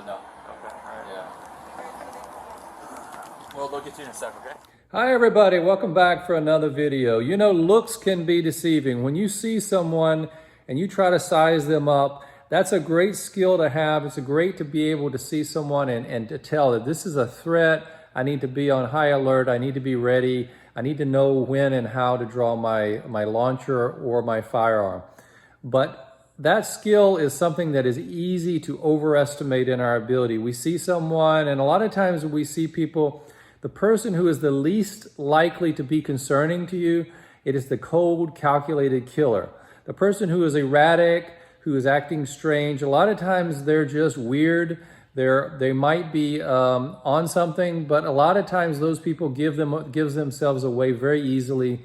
No. Okay, all right. Yeah. Well, they'll get you in a sec, okay? Hi everybody, welcome back for another video. You know, looks can be deceiving. When you see someone and you try to size them up, that's a great skill to have. It's great to be able to see someone and to tell that this is a threat. I need to be on high alert. I need to be ready. I need to know when and how to draw my launcher or my firearm. But that skill is something that is easy to overestimate in our ability. We see someone, and a lot of times we see people, the person who is the least likely to be concerning to you, it is the cold, calculated killer. The person who is erratic, who is acting strange, a lot of times they're just weird. They might be on something, but a lot of times those people gives themselves away very easily.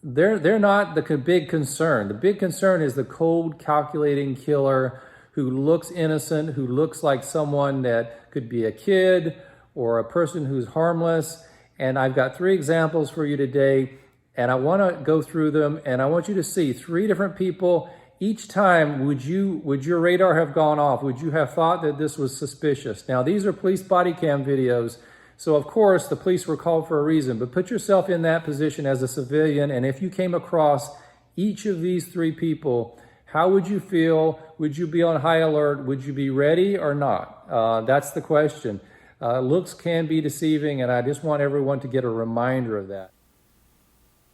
They're not the big concern. The big concern is the cold, calculating killer who looks innocent, who looks like someone that could be a kid or a person who's harmless. And I've got 3 examples for you today, and I want to go through them, and I want you to see 3 different people. Each time, would your radar have gone off? Would you have thought that this was suspicious? Now, these are police body cam videos, so of course the police were called for a reason, but put yourself in that position as a civilian, and if you came across each of these 3 people, how would you feel? Would you be on high alert? Would you be ready or not? That's the question. Looks can be deceiving, and I just want everyone to get a reminder of that.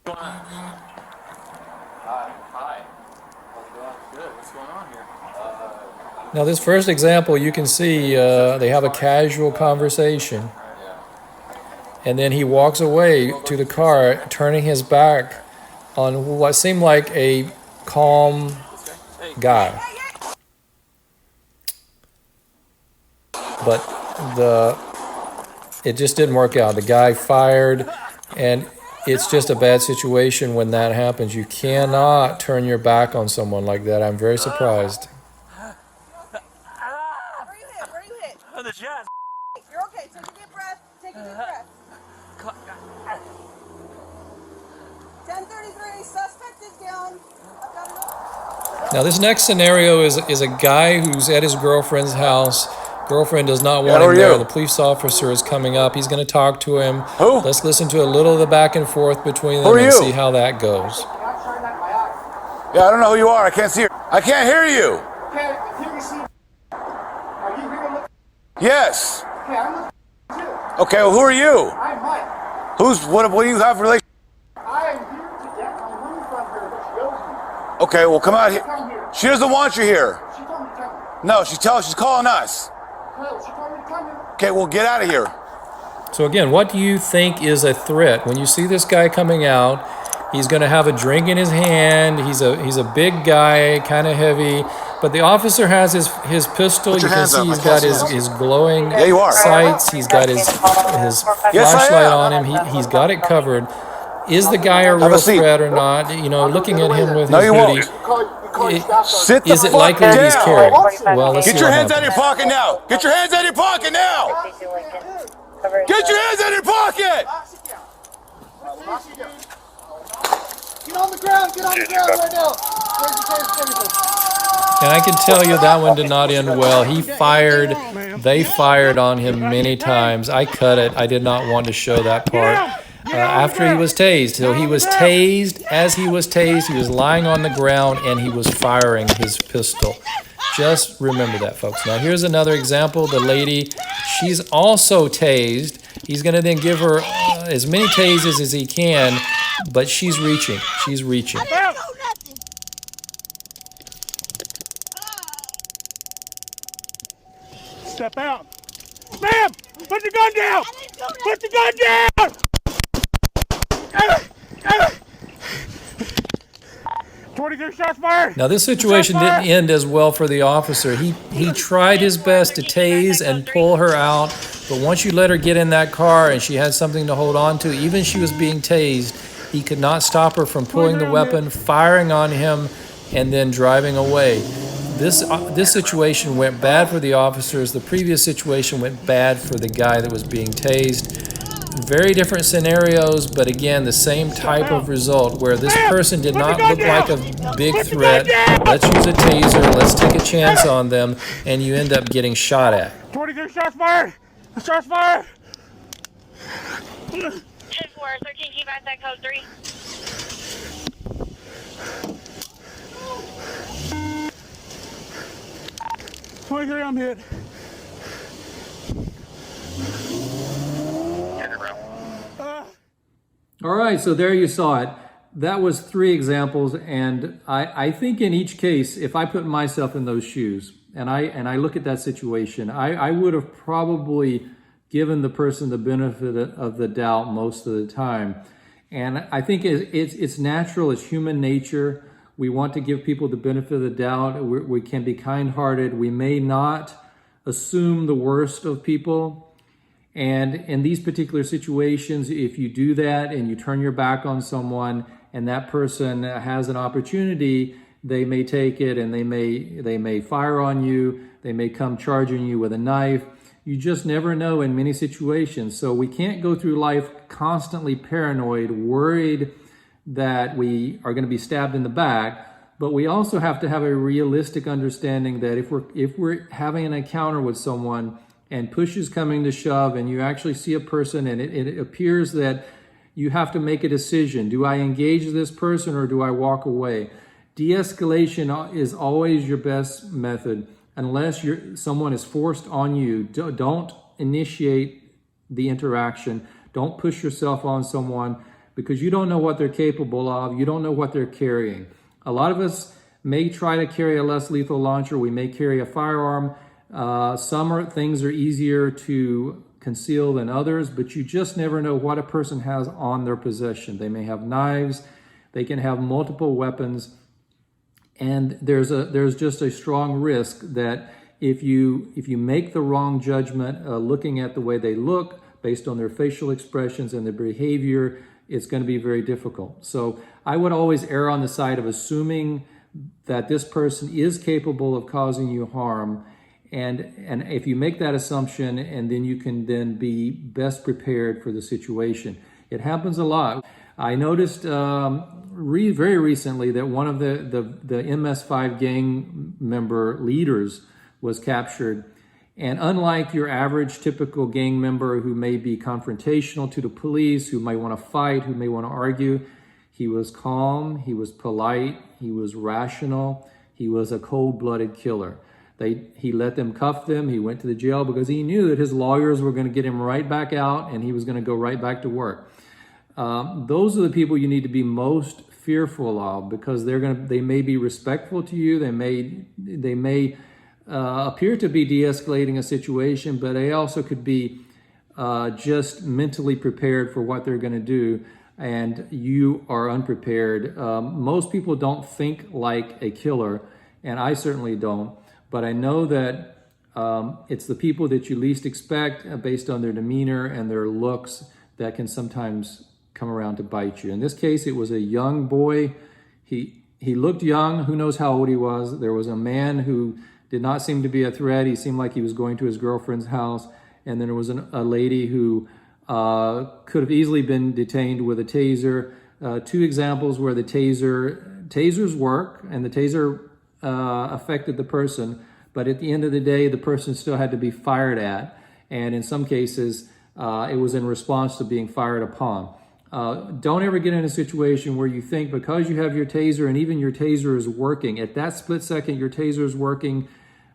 Hi. How's it going? Good. What's going on here? Now this first example, you can see they have a casual conversation. And then he walks away to the car, turning his back on what seemed like a calm guy. But it just didn't work out. The guy fired, and it's just a bad situation when that happens. You cannot turn your back on someone like that. I'm very surprised. Where you hit? On the chest. You're okay. Take a deep breath. Take a deep breath. 1033. Suspect is down. I've got enough. Now this next scenario is a guy who's at his girlfriend's house. Girlfriend does not want him there. The police officer is coming up. He's going to talk to him. Who? Let's listen to a little of the back and forth between them and see how that goes. Yeah, I don't know who you are. I can't see you. I can't hear you. Yes. Okay, well, who are you? I'm Mike. What do you have relation? I am here to get my money from her, but she owes me. Okay, well, come out here. Come here. She doesn't want you here. She told me to come here. No, she's calling us. No, she told me to come here. Okay, well, get out of here. So again, what do you think is a threat? When you see this guy coming out, he's going to have a drink in his hand. He's a big guy, kind of heavy. But the officer has his pistol. Put You your can hands see up. he's got his glowing Yeah, you are. sights. He's got his Yes, I flashlight am. on him. He's got it covered. Is the guy a Have a real seat. threat or not? You know, looking at him with No, his you won't. hoodie, Sit the is it fuck likely that he's down. carrying? Well, let's Get see your what hands out of happens. your pocket now. Get your hands out of your pocket now. Get your hands out of your pocket. Get on the ground. Get on the ground right now. Where's your taser, everything? And I can tell you that one did not end well. They fired on him many times. I cut it. I did not want to show that part. After he was tased. So he was tased. As he was tased, he was lying on the ground and he was firing his pistol. Just remember that, folks. Now here's another example. The lady, she's also tased. He's going to then give her as many tases as he can, but she's reaching. She's reaching. Step out. Ma'am, put your gun down. Put your gun down. 23 shots fired. Now this situation didn't end as well for the officer. He tried his best to tase and pull her out, but once you let her get in that car and she had something to hold on to, even she was being tased, he could not stop her from pulling the weapon, firing on him, and then driving away. This situation went bad for the officers. The previous situation went bad for the guy that was being tased. Very different scenarios, but again, the same type of result where this person did not look like a big threat. Let's use a taser, let's take a chance on them, and you end up getting shot at. 23 shots fired! Shots fired! 10-4, 13, keep outside code 3. I'm hit. All right, so there you saw it. That was 3 examples, and I think in each case, if I put myself in those shoes and I look at that situation, I would have probably given the person the benefit of the doubt most of the time. And I think it's natural, it's human nature. We want to give people the benefit of the doubt. We can be kind-hearted. We may not assume the worst of people. And in these particular situations, if you do that and you turn your back on someone and that person has an opportunity, they may take it and they may fire on you. They may come charging you with a knife. You just never know in many situations. So we can't go through life constantly paranoid, worried that we are going to be stabbed in the back. But we also have to have a realistic understanding that if we're having an encounter with someone and push is coming to shove and you actually see a person and it appears that you have to make a decision. Do I engage this person or do I walk away? De-escalation is always your best method unless someone is forced on you. Don't initiate the interaction. Don't push yourself on someone because you don't know what they're capable of. You don't know what they're carrying. A lot of us may try to carry a less lethal launcher. We may carry a firearm. Some things are easier to conceal than others, but you just never know what a person has on their possession. They may have knives, they can have multiple weapons, and there's just a strong risk that if you make the wrong judgment, looking at the way they look based on their facial expressions and their behavior, it's going to be very difficult. So I would always err on the side of assuming that this person is capable of causing you harm. And if you make that assumption, and then you can then be best prepared for the situation. It happens a lot. I noticed very recently that one of the MS5 gang member leaders was captured. And unlike your average typical gang member who may be confrontational to the police, who may want to fight, who may want to argue, he was calm, he was polite, he was rational, he was a cold-blooded killer. He let them cuff them. He went to the jail because he knew that his lawyers were going to get him right back out and he was going to go right back to work. Those are the people you need to be most fearful of because they may be respectful to you. They may appear to be de-escalating a situation, but they also could be just mentally prepared for what they're going to do, and you are unprepared. Most people don't think like a killer, and I certainly don't. But I know that it's the people that you least expect based on their demeanor and their looks that can sometimes come around to bite you. In this case, it was a young boy. He looked young. Who knows how old he was? There was a man who did not seem to be a threat. He seemed like he was going to his girlfriend's house. And then there was a lady who could have easily been detained with a taser. 2 examples where the tasers work and the taser affected the person, but at the end of the day, the person still had to be fired at, and in some cases, it was in response to being fired upon. Don't ever get in a situation where you think because you have your taser and even your taser is working, at that split second your taser is working,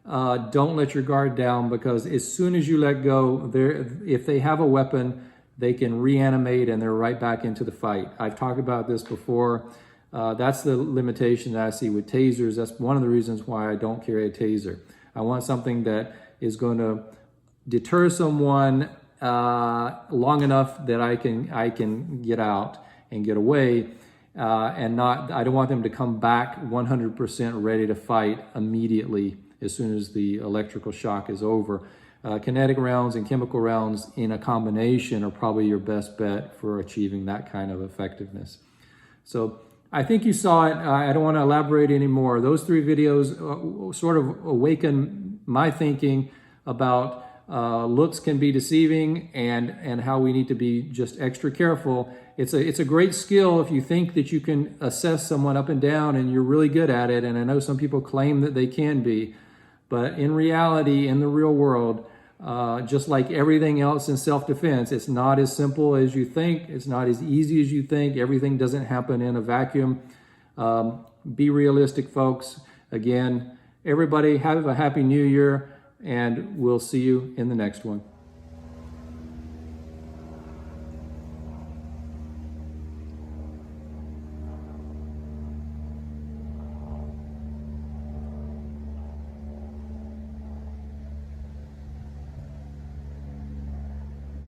don't let your guard down because as soon as you let go, if they have a weapon, they can reanimate and they're right back into the fight. I've talked about this before. That's the limitation that I see with tasers. That's one of the reasons why I don't carry a taser. I want something that is going to deter someone long enough that I can get out and get away, and I don't want them to come back 100% ready to fight immediately as soon as the electrical shock is over. Kinetic rounds and chemical rounds in a combination are probably your best bet for achieving that kind of effectiveness. So I think you saw it. I don't want to elaborate anymore. Those 3 videos sort of awaken my thinking about looks can be deceiving and how we need to be just extra careful. It's a great skill if you think that you can assess someone up and down and you're really good at it. And I know some people claim that they can be, but in reality, in the real world, just like everything else in self-defense, it's not as simple as you think. It's not as easy as you think. Everything doesn't happen in a vacuum. Be realistic, folks. Again, everybody have a happy new year, and we'll see you in the next one.